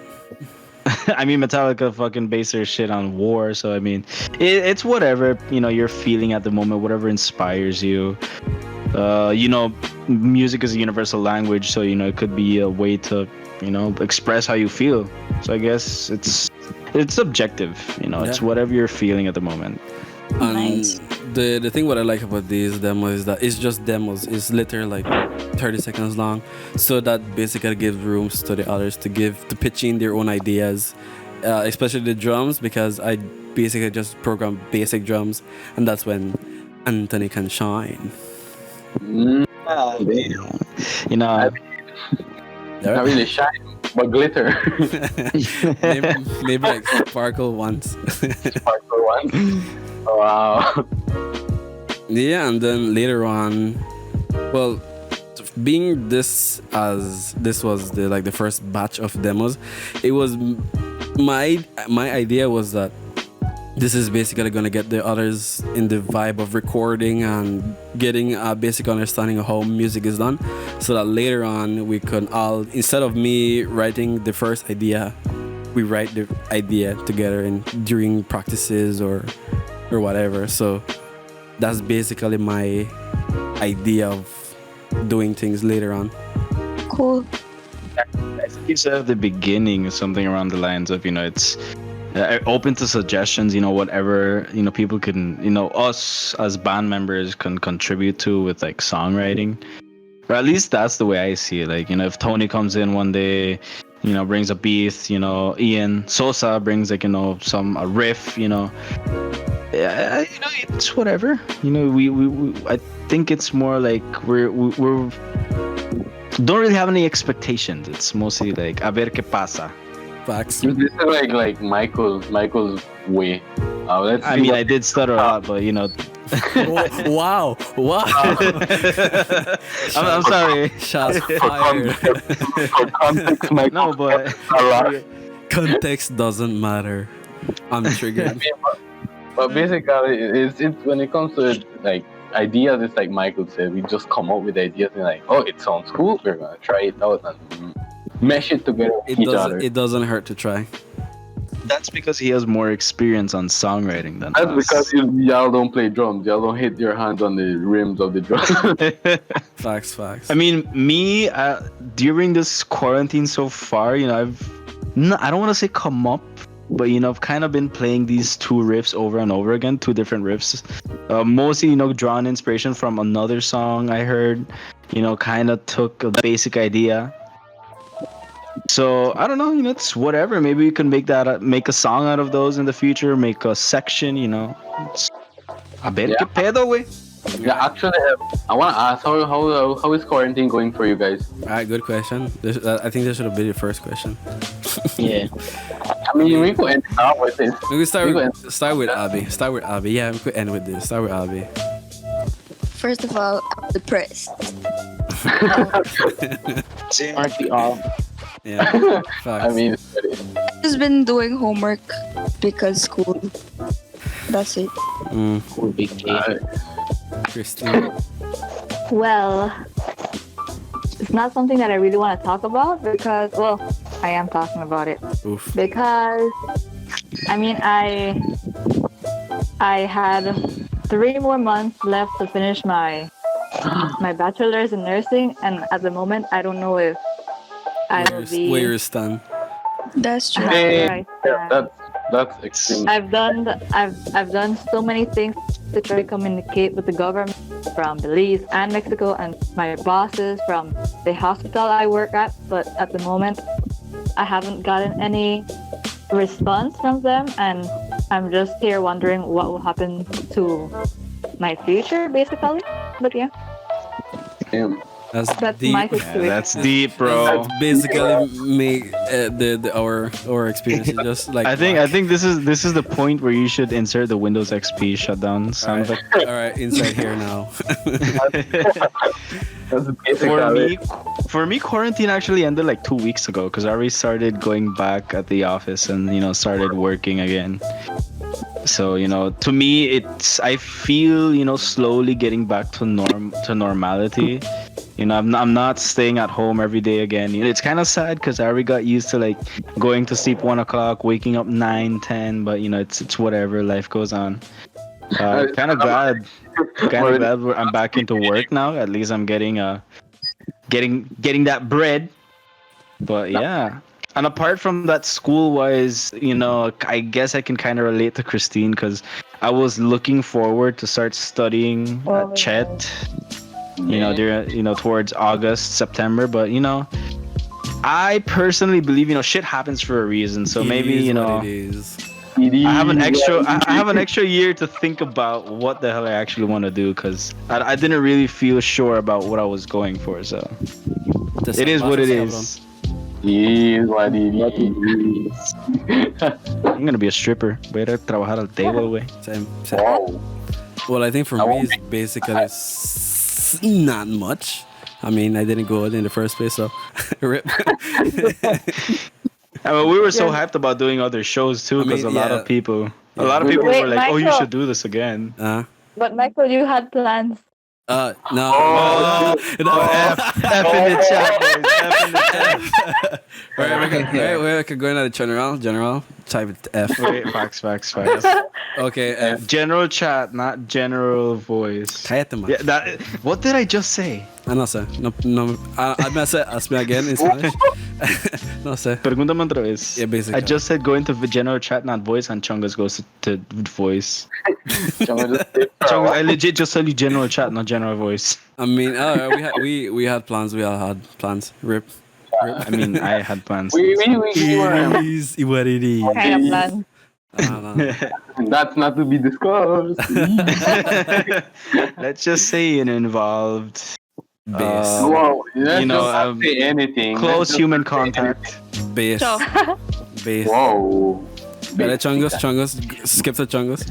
I mean, Metallica fucking base their shit on war, so I mean, it's whatever you're feeling at the moment, whatever inspires you. Music is a universal language, so it could be a way to express how you feel. So I guess it's subjective. It's Yeah. whatever you're feeling at the moment. And Nice. the thing what I like about these demos is that it's just demos. It's literally like 30 seconds long, so that basically gives rooms to the others to pitch in their own ideas, especially the drums, because I basically just program basic drums, and that's when Anthony can shine. Not Not really shine, but glitter. maybe like sparkle once. Sparkle one. Oh, wow. Yeah, and then later on, well, being this was the first batch of demos, it was my idea was that this is basically gonna get the others in the vibe of recording and getting a basic understanding of how music is done, so that later on we can all, instead of me writing the first idea, we write the idea together during practices or whatever. So that's basically my idea of doing things later on. Cool. I think you said at the beginning something around the lines of it's open to suggestions, whatever people can, us as band members can contribute to with like songwriting, or at least that's the way I see it. Like if Tony comes in one day, brings a beat, Ian Sosa brings like a riff, You know, it's whatever. You know, we I think it's more like we're don't really have any expectations. It's mostly like a ver qué pasa. Facts. This is like Michael's way. Let's I see mean, what- I did stutter a lot, but you know, Wow. I'm sorry. Shots fired. for context, Michael. No, but a lot. Context doesn't matter. I'm triggered. But basically, it's when it comes to like ideas, it's like Michael said, we just come up with ideas and like, oh, it sounds cool. We're gonna try it out and mesh it together with each other. It doesn't hurt to try. that's because he has more experience on songwriting than That's us. because y'all don't play drums. Y'all don't hit your hands on the rims of the drum. Facts. I mean, me during this quarantine so far, you know, I don't want to say come up, but you know, I've kind of been playing these two riffs over and over again, two different riffs. Mostly, you know, drawn inspiration from another song I heard. You know, kind of took a basic idea. So I don't know, you know, it's whatever. Maybe we can make a song out of those in the future. Make a section, you know. It's a ver Yeah. qué pedo, güey. Yeah, actually, I want to ask how is quarantine going for you guys? All right, good question. I think this should have been your first question. Yeah. I mean, we could end up with this. We could start We with Abby. Start with Abby. Yeah, we could end with this. Start with Abby. First of all, I'm depressed. Aren't we all? Yeah. Facts. I mean, I've just been doing homework because school. That's it. Cool big game. Christine. Well, it's not something that I really want to talk about because, well, I am talking about it Oof. because, I mean, I had 3 more months left to finish my bachelor's in nursing, and at the moment, I don't know if I will be. Where you're stunned. That's true. Hey, Right. that's extreme. I've done so many things to try to communicate with the government from Belize and Mexico and my bosses from the hospital I work at, but at the moment I haven't gotten any response from them, and I'm just here wondering what will happen to my future, basically. But yeah, Damn. that's deep. my Yeah, situation. that's deep, bro. That's basically make our experience just like. I think this is the point where you should insert the Windows XP shutdown sound effect. All right, inside here now. That's basically For me, quarantine actually ended like 2 weeks ago because I already started going back at the office and you know started working again. So you know, to me, I feel you know slowly getting back to normality. You know, I'm not staying at home every day again. You know, it's kind of sad because I already got used to like going to sleep 1 o'clock, waking up 9, 10. But you know, it's whatever. Life goes on. Kind of glad I'm back into work now. At least I'm getting getting that bread. But yeah. And apart from that, school-wise, you know, I guess I can kind of relate to Christine because I was looking forward to start studying at Chet. You know, towards August, September. But you know, I personally believe you know shit happens for a reason. So maybe It is you what know. it is. I have an extra year to think about what the hell I actually want to do because I didn't really feel sure about what I was going for. So it is what it is. is what it is. I'm gonna be a stripper. Voy a ir a trabajar al table, güey. Same. Wow. Well, I think for me, it's basically not much. I mean, I didn't go in the first place, so rip. I mean, we were so hyped about doing other shows too because I mean, a lot yeah. of people Wait, were like, "Oh, you Michael. should do this again." But Michael, you had plans. No. Oh, F in the chat, boys. F in the chat. We could go into the general. Type it F. Wait, facts. Okay, F. General chat, not general voice. Cállate, man. Yeah, what did I just say? No sé. No. Ask me again in Spanish. No sé. Pregúntame otra vez. Yeah, basically. I just said go into the general chat, not voice, and Chungus goes to voice. Chungus, I legit just tell you general chat, not general voice. I mean, we had plans. We all had plans. Rip. I mean, I had plans. we were. It is what it is. Kind of plans. That's not to be discussed. Let's just say it involved Base. Well, let's You know, just not say anything. close Let's just human not say contact. Base. So, Base. Whoa. Better Chungus. Skip the Chungus.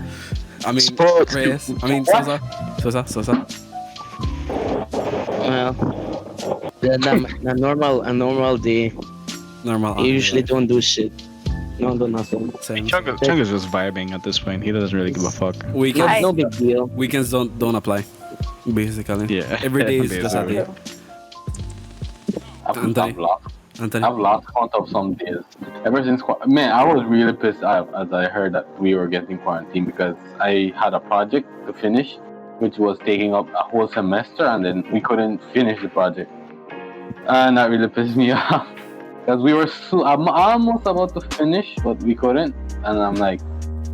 I mean, Sports. Reyes. I mean, What? Sosa. well, a normal day. Normal. I usually don't do shit. Don't do nothing. Same. Chungus was vibing at this point. He doesn't really give a fuck. No, Weekends. no big deal. Weekends don't apply. Basically. Yeah. Every day is just a Basically. day. I've lost. Anthony. I've lost count of some days. Ever since, man, I was really pissed off as I heard that we were getting quarantined because I had a project to finish, which was taking up a whole semester, and then we couldn't finish the project. And that really pissed me off because we were I'm almost about to finish, but we couldn't. And I'm like,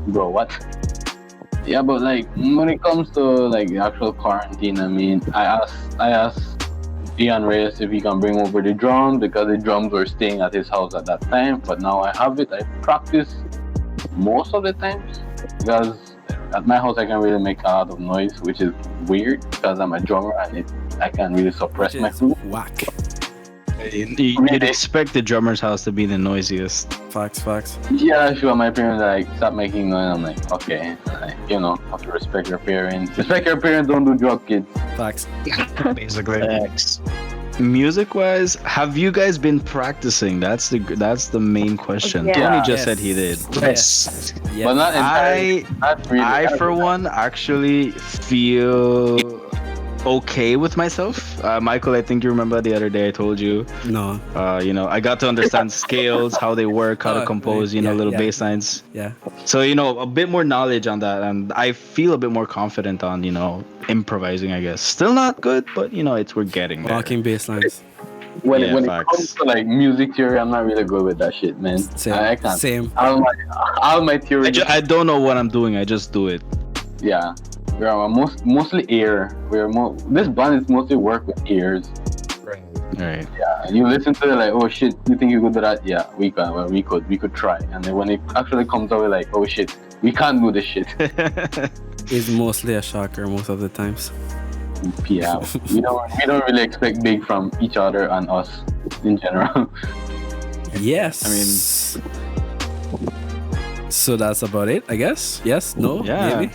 bro, what? Yeah, but like when it comes to like the actual quarantine, I mean, I asked Ian Reyes if he can bring over the drums because the drums were staying at his house at that time. But now I have it. I practice most of the times because at my house I can really make a lot of noise, which is weird because I'm a drummer and I can't really suppress my flute. Whack. You'd expect the drummer's house to be the noisiest. Facts. Yeah, sure. My parents are like, stop making noise. I'm like, okay, like, have to respect your parents. Respect your parents. Don't do drug, kids. Facts. Basically. Facts. Music-wise, have you guys been practicing? That's the main question. Yeah. Tony just Yes. said he did. Yes. Yeah. But not entirely. Not really. I for one actually feel okay with myself. Michael, I think you remember the other day I told you. No. I got to understand scales, how they work, how to compose, yeah, little yeah. bass lines. Yeah. So a bit more knowledge on that, and I feel a bit more confident on improvising. I guess still not good, but we're getting there. Walking bass lines. When Yeah, it facts. comes to like music theory, I'm not really good with that shit, man. Same. I can't. Same. All my theory. I don't know what I'm doing. I just do it. Yeah, we are mostly ear. This band is mostly work with ears. All right. Yeah, you listen to it like, oh shit, you think you could do that? Yeah, we can. Well, we could try. And then when it actually comes out, we're like, oh shit, we can't do this shit. Is mostly a shocker most of the times. Yeah, we don't really expect big from each other and us in general. Yes. I mean, so that's about it, I guess. Yes. No. Yeah. Maybe.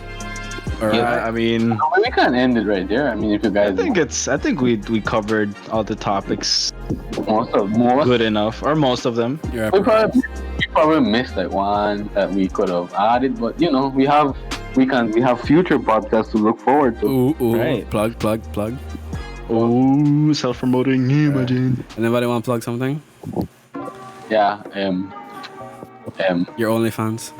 All right. I mean, We can't end it right there. I mean, if you guys I think we covered all the topics most good enough, or most of them. You're we right. probably missed like one that we could have added, but we have future podcasts to look forward to. Ooh. Right. Plug. Oh, self-promoting. Imagine. Anybody want to plug something? Yeah. Your OnlyFans.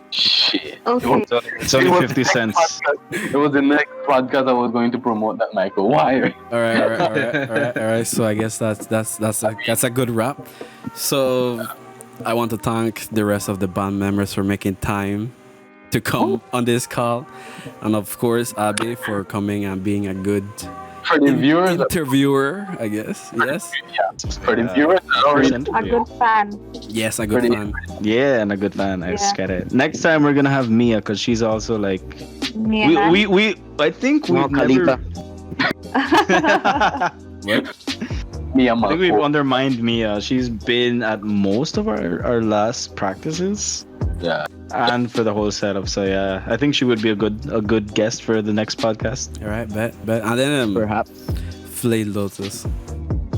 Shit. Okay. It's only 50 cents. It was the next podcast I was going to promote that, Michael. Why? All right. So I guess that's a good wrap. So I want to thank the rest of the band members for making time to come on this call, and of course Abby for coming and being a good For the viewers, interviewer, I guess. Yes. for the viewers, A good fan. Yes, a good Pretty- fan. Yeah, and a good fan. I just Yeah. get it. Next time we're gonna have Mia because she's also like Yeah. we I think we've No, never me and I think we've Marco. undermined Mia. She's been at most of our last practices Yeah. and for the whole setup. So yeah, I think she would be a good guest for the next podcast. All right, bet. And then Perhaps. Flayed Lotus.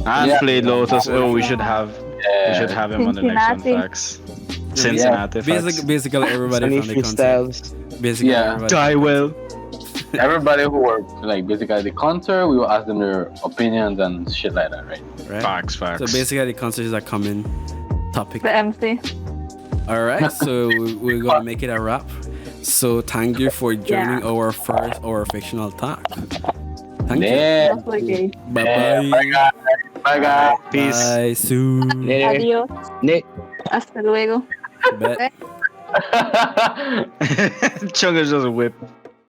And Yeah. Flayed Lotus. Oh, we should have him on the next one. Cincinnati. Facts. Cincinnati. Facts. Basically everybody Sunny from the concert. freestyles. Basically Yeah. everybody. Die well. Everybody who were like basically at the concert, we will ask them their opinions and shit like that, right? Right? Facts. So basically the concert is a common topic. The MC. All right, so we're gonna make it a wrap. So thank you for joining our fictional talk. Thank you. Yeah. Mostly gay. Bye Bye bye. guys. Bye guys. Peace. Bye soon. Later. Adios. Nick. Hasta luego. Bet. Chunga's just a whip.